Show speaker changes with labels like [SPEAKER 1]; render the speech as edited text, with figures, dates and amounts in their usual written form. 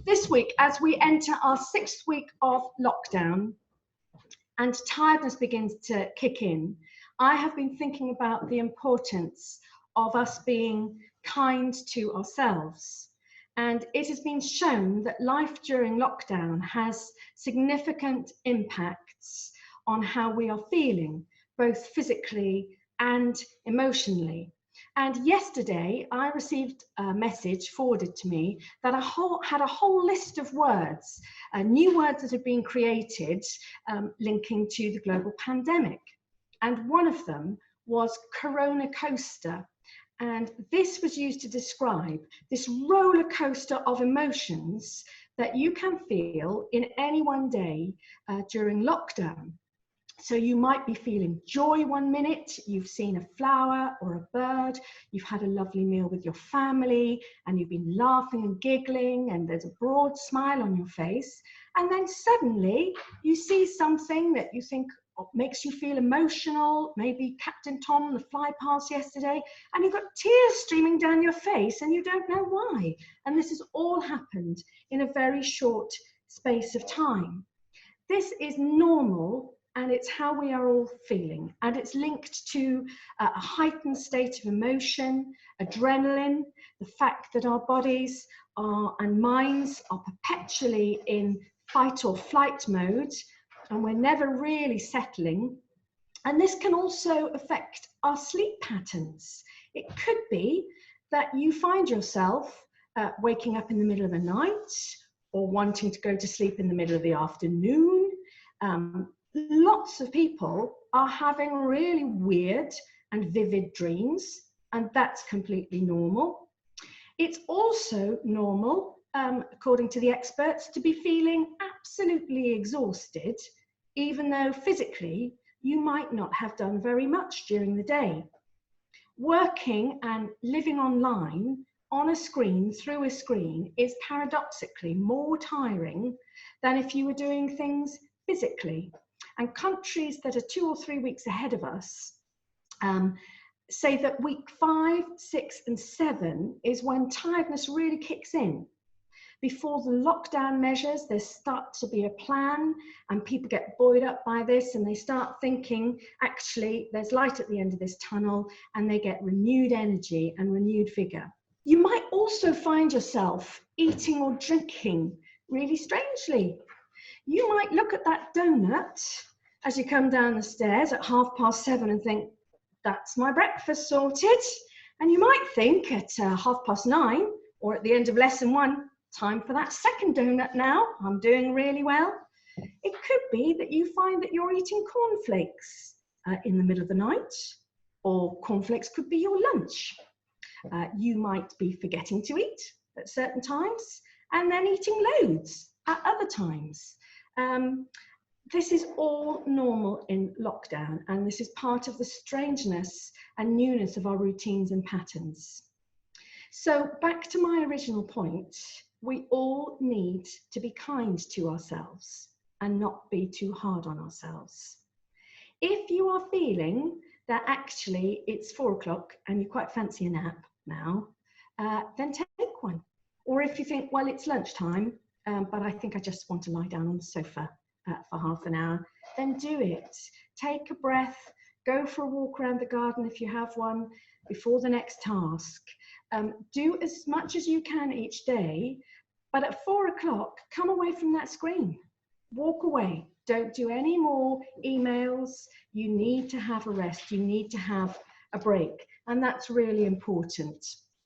[SPEAKER 1] This week, as we enter our 6th week of lockdown and tiredness begins to kick in, I have been thinking about the importance of us being kind to ourselves. And it has been shown that life during lockdown has significant impacts on how we are feeling, both physically and emotionally. And yesterday, I received a message forwarded to me that had a whole list of words, new words that had been created linking to the global pandemic. And one of them was Coronacoaster. And this was used to describe this roller coaster of emotions that you can feel in any one day during lockdown. So you might be feeling joy one minute, you've seen a flower or a bird, you've had a lovely meal with your family, and you've been laughing and giggling, and there's a broad smile on your face. And then suddenly you see something that you think makes you feel emotional, maybe Captain Tom, the fly past yesterday, and you've got tears streaming down your face and you don't know why. And this has all happened in a very short space of time. This is normal, and it's how we are all feeling. And it's linked to a heightened state of emotion, adrenaline, the fact that our bodies and minds are perpetually in fight or flight mode, and we're never really settling. And this can also affect our sleep patterns. It could be that you find yourself waking up in the middle of the night or wanting to go to sleep in the middle of the afternoon. Lots of people are having really weird and vivid dreams, and that's completely normal. It's also normal, according to the experts, to be feeling absolutely exhausted, even though physically you might not have done very much during the day. Working and living online on a screen, through a screen, is paradoxically more tiring than if you were doing things physically. And countries that are 2 or 3 weeks ahead of us say that week 5, 6, and 7 is when tiredness really kicks in. Before the lockdown measures, there starts to be a plan, and people get buoyed up by this, and they start thinking, actually, there's light at the end of this tunnel, and they get renewed energy and renewed vigor. You might also find yourself eating or drinking really strangely. You might look at that donut as you come down the stairs at 7:30 and think, that's my breakfast sorted. And you might think at 9:30 or at the end of lesson 1, time for that second donut now, I'm doing really well. It could be that you find that you're eating cornflakes in the middle of the night, or cornflakes could be your lunch. You might be forgetting to eat at certain times and then eating loads at other times. This is all normal in lockdown, and this is part of the strangeness and newness of our routines and patterns. So back to my original point, we all need to be kind to ourselves and not be too hard on ourselves. If you are feeling that actually it's 4 o'clock and you quite fancy a nap now, then take one. Or if you think, well, it's lunchtime, but I think I just want to lie down on the sofa for half an hour, then do it. Take a breath, go for a walk around the garden if you have one before the next task. Do as much as you can each day, but at 4 o'clock, come away from that screen. Walk away. Don't do any more emails. You need to have a rest. You need to have a break. And that's really important.